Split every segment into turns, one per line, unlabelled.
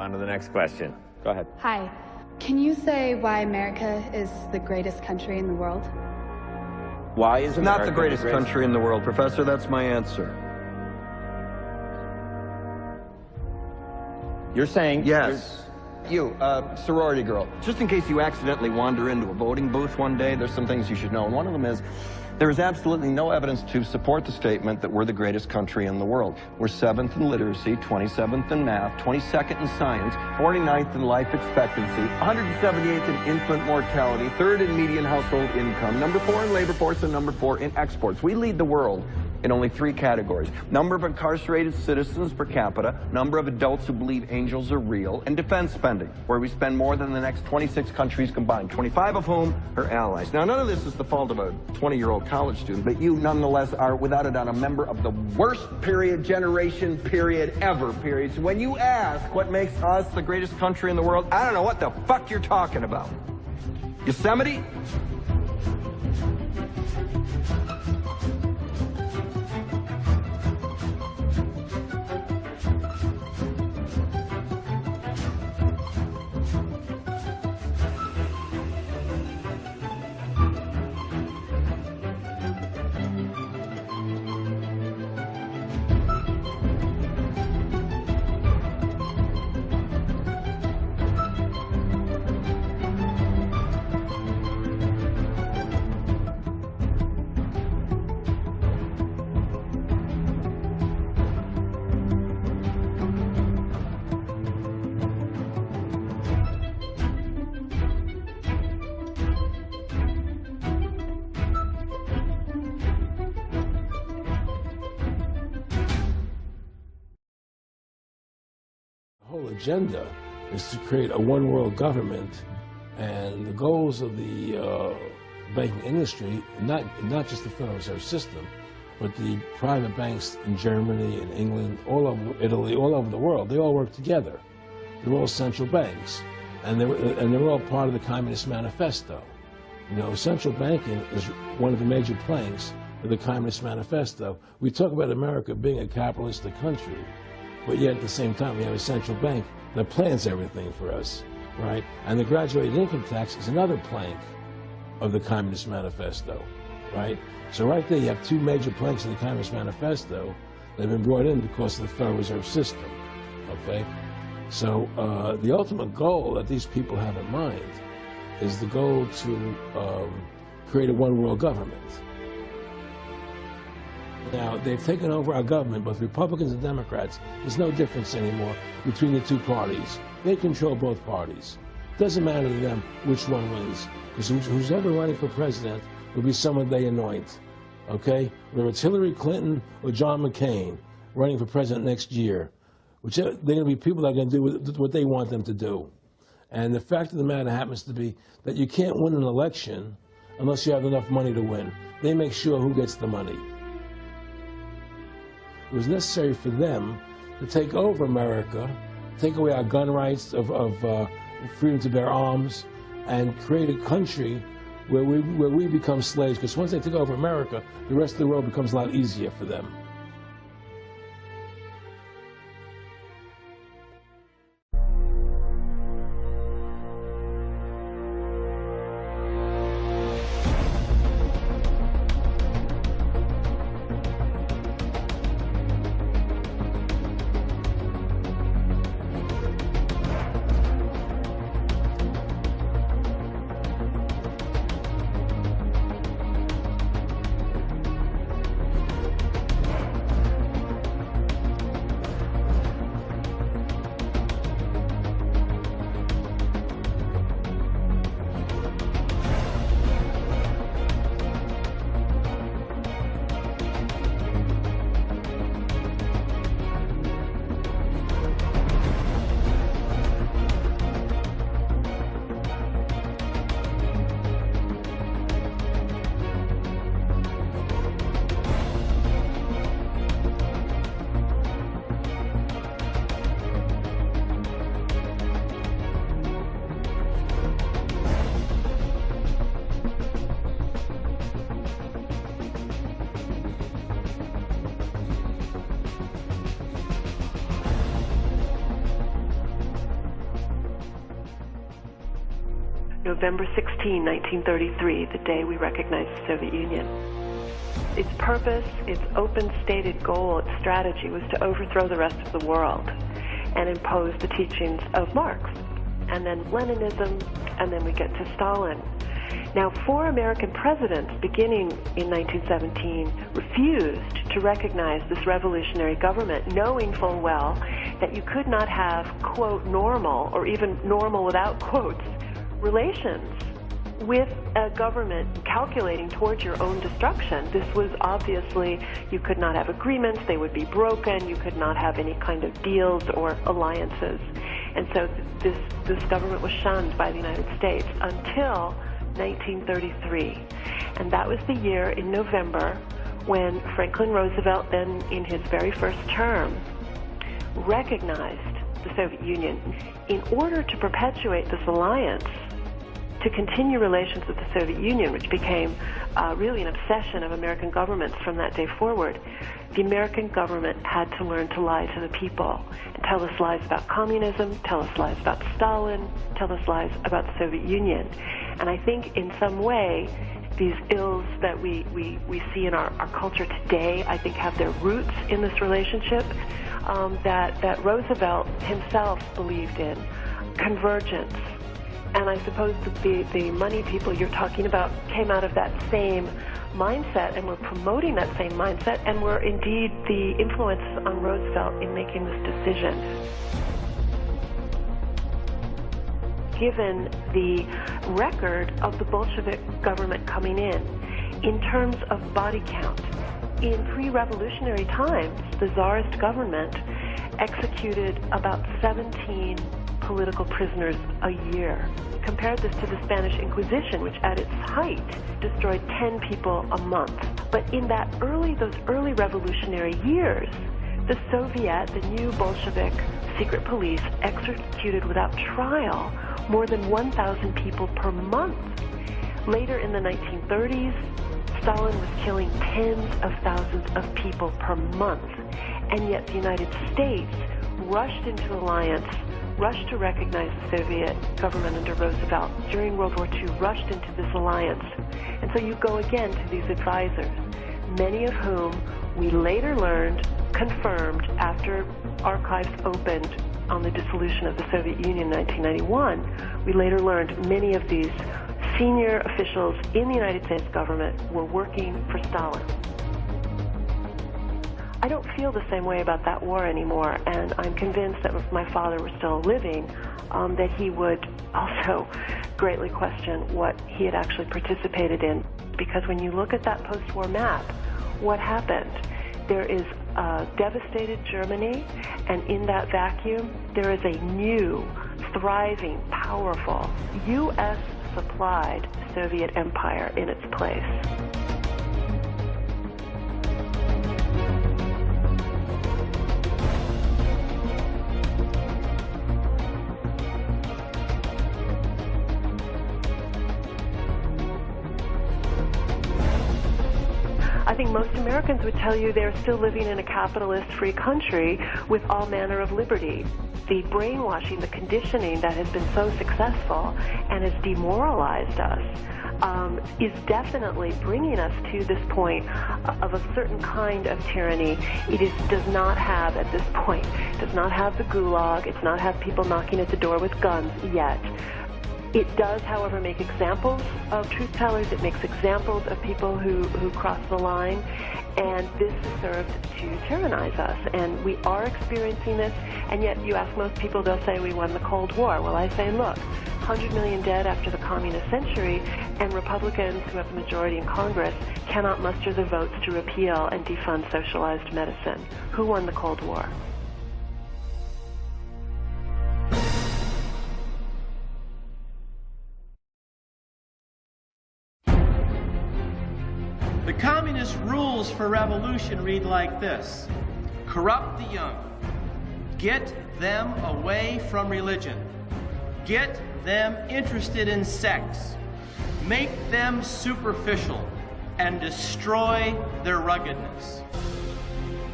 On to the next question. Go ahead.
Hi. Can you say why America is the greatest country in the world?
Why is America
not the greatest country in the world, Professor? That's my answer.
You're saying...
Yes. You, sorority girl, just in case you accidentally wander into a voting booth one day, there's some things you should know. And one of them is, there is absolutely no evidence to support the statement that we're the greatest country in the world. We're 7th in literacy, 27th in math, 22nd in science, 49th in life expectancy, 178th in infant mortality, 3rd in median household income, number 4 in labor force, and number 4 in exports. We lead the world in only 3 categories: number of incarcerated citizens per capita, number of adults who believe angels are real, and defense spending, where we spend more than the next 26 countries combined, 25 of whom are allies. Now, none of this is the fault of a 20-year-old college student, but you nonetheless are, without a doubt, a member of the worst generation ever. So when you ask what makes us the greatest country in the world, I don't know what the fuck you're talking about. Yosemite?
The whole agenda is to create a one-world government, and the goals of the banking industry, not just the Federal Reserve System, but the private banks in Germany and England, all over Italy, all over the world, they all work together. They're all central banks, and they're all part of the Communist Manifesto. You know, central banking is one of the major planks of the Communist Manifesto. We talk about America being a capitalistic country, but yet at the same time we have a central bank that plans everything for us, right? And the graduated income tax is another plank of the Communist Manifesto, right? So right there you have 2 major planks of the Communist Manifesto that have been brought in because of the Federal Reserve System, okay? So the ultimate goal that these people have in mind is the goal to create a one-world government. Now, they've taken over our government, both Republicans and Democrats. There's no difference anymore between the 2 parties. They control both parties. It doesn't matter to them which one wins, because who's ever running for president will be someone they anoint, okay? Whether it's Hillary Clinton or John McCain running for president next year, they're going to be people that are going to do what they want them to do. And the fact of the matter happens to be that you can't win an election unless you have enough money to win. They make sure who gets the money. It was necessary for them to take over America, take away our gun rights of freedom to bear arms, and create a country where we become slaves. Because once they take over America, the rest of the world becomes a lot easier for them.
November 16, 1933, the day we recognized the Soviet Union. Its purpose, its open stated goal, its strategy was to overthrow the rest of the world and impose the teachings of Marx, and then Leninism, and then we get to Stalin. Now, 4 American presidents, beginning in 1917, refused to recognize this revolutionary government, knowing full well that you could not have, quote, normal, or even normal without quotes, relations with a government calculating towards your own destruction. This was obviously, you could not have agreements, they would be broken, you could not have any kind of deals or alliances. And so this government was shunned by the United States until 1933. And that was the year in November when Franklin Roosevelt, then in his very first term, recognized the Soviet Union. In order to perpetuate this alliance, to continue relations with the Soviet Union, which became really an obsession of American governments from that day forward, the American government had to learn to lie to the people and tell us lies about communism, tell us lies about Stalin, tell us lies about the Soviet Union. And I think in some way, these ills that we see in our culture today, I think have their roots in this relationship that Roosevelt himself believed in, convergence. And I suppose that the money people you're talking about came out of that same mindset, and were promoting that same mindset, and were indeed the influence on Roosevelt in making this decision. Given the record of the Bolshevik government coming in terms of body count, in pre-revolutionary times, the Tsarist government executed about 17 political prisoners a year. Compare this to the Spanish Inquisition, which at its height destroyed 10 people a month. But in those early revolutionary years, the Soviet, the new Bolshevik secret police, executed without trial more than 1,000 people per month. Later in the 1930s, Stalin was killing tens of thousands of people per month. And yet the United States rushed into alliance, rushed to recognize the Soviet government under Roosevelt during World War II, rushed into this alliance. And so you go again to these advisors, many of whom we later learned, confirmed after archives opened on the dissolution of the Soviet Union in 1991, we later learned many of these senior officials in the United States government were working for Stalin. I don't feel the same way about that war anymore, and I'm convinced that if my father were still living, that he would also greatly question what he had actually participated in. Because when you look at that post-war map, what happened? There is a devastated Germany, and in that vacuum, there is a new, thriving, powerful, U.S.-supplied Soviet empire in its place. I think most Americans would tell you they're still living in a capitalist-free country with all manner of liberty. The brainwashing, the conditioning that has been so successful and has demoralized us is definitely bringing us to this point of a certain kind of tyranny. Does not have, at this point, does not have the gulag, it's not have people knocking at the door with guns yet. It does, however, make examples of truth tellers. It makes examples of people who cross the line, and this has served to tyrannize us. And we are experiencing this, and yet you ask most people, they'll say we won the Cold War. Well, I say, look, 100 million dead after the communist century, and Republicans who have the majority in Congress cannot muster the votes to repeal and defund socialized medicine. Who won the Cold War?
The communist rules for revolution read like this: corrupt the young, get them away from religion, get them interested in sex, make them superficial, and destroy their ruggedness.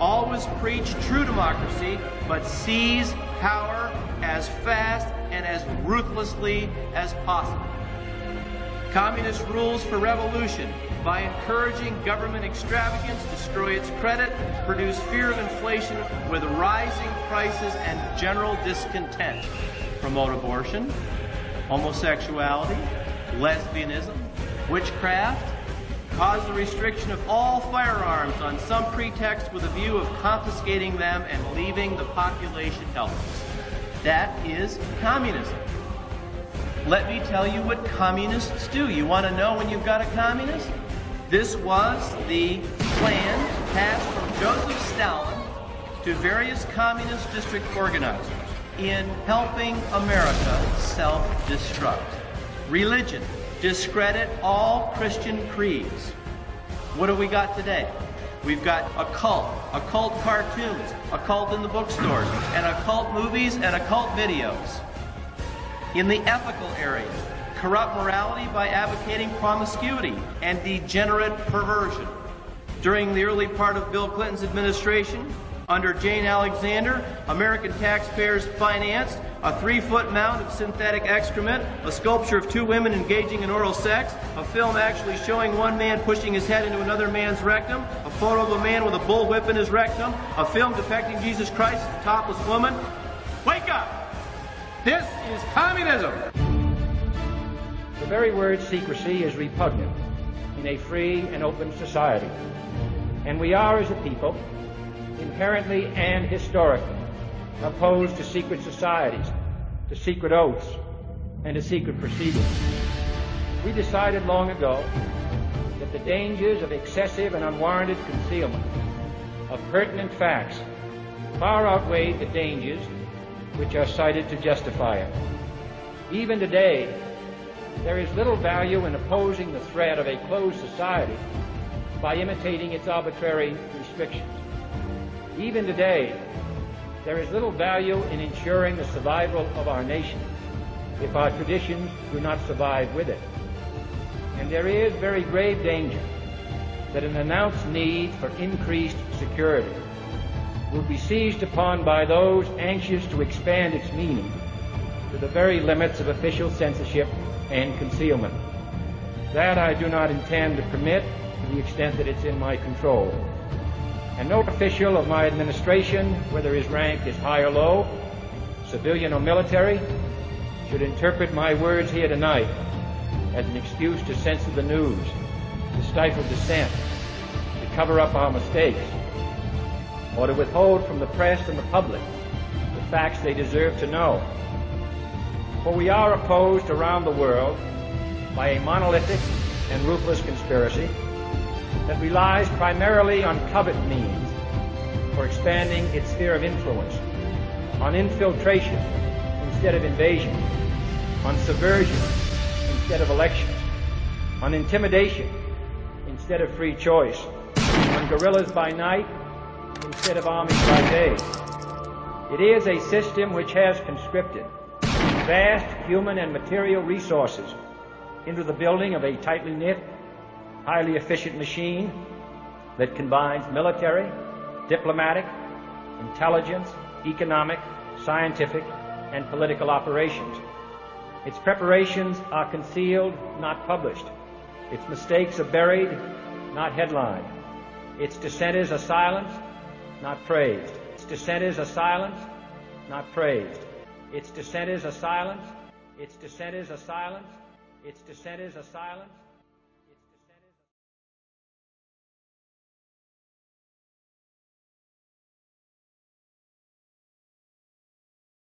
Always preach true democracy, but seize power as fast and as ruthlessly as possible. Communist rules for revolution by encouraging government extravagance, destroy its credit, produce fear of inflation with rising prices and general discontent. Promote abortion, homosexuality, lesbianism, witchcraft, cause the restriction of all firearms on some pretext with a view of confiscating them and leaving the population helpless. That is communism. Let me tell you what communists do. You want to know when you've got a communist? This was the plan passed from Joseph Stalin to various communist district organizers in helping America self-destruct. Religion, discredit all Christian creeds. What do we got today? We've got occult cartoons, occult in the bookstores, and occult movies and occult videos. In the ethical area, corrupt morality by advocating promiscuity and degenerate perversion. During the early part of Bill Clinton's administration, under Jane Alexander, American taxpayers financed a 3-foot mound of synthetic excrement, a sculpture of 2 women engaging in oral sex, a film actually showing one man pushing his head into another man's rectum, a photo of a man with a bullwhip in his rectum, a film depicting Jesus Christ as a topless woman. Wake up! This is communism!
The very word secrecy is repugnant in a free and open society. And we are, as a people, inherently and historically opposed to secret societies, to secret oaths, and to secret proceedings. We decided long ago that the dangers of excessive and unwarranted concealment of pertinent facts far outweighed the dangers which are cited to justify it. Even today, there is little value in opposing the threat of a closed society by imitating its arbitrary restrictions. Even today, there is little value in ensuring the survival of our nation if our traditions do not survive with it. And there is very grave danger that an announced need for increased security will be seized upon by those anxious to expand its meaning to the very limits of official censorship and concealment. That I do not intend to permit to the extent that it's in my control. And no official of my administration, whether his rank is high or low, civilian or military, should interpret my words here tonight as an excuse to censor the news, to stifle dissent, to cover up our mistakes, or to withhold from the press and the public the facts they deserve to know. For we are opposed around the world by a monolithic and ruthless conspiracy that relies primarily on covert means for expanding its sphere of influence, on infiltration instead of invasion, on subversion instead of elections, on intimidation instead of free choice, on guerrillas by night instead of armies by day. It is a system which has conscripted vast human and material resources into the building of a tightly knit, highly efficient machine that combines military, diplomatic, intelligence, economic, scientific, and political operations. Its preparations are concealed, not published. Its mistakes are buried, not headlined. Its dissenters are silenced, not praised. Its dissenters are silenced, not praised. Its dissenters are silenced. Its dissenters are silenced. Its dissenters are silenced.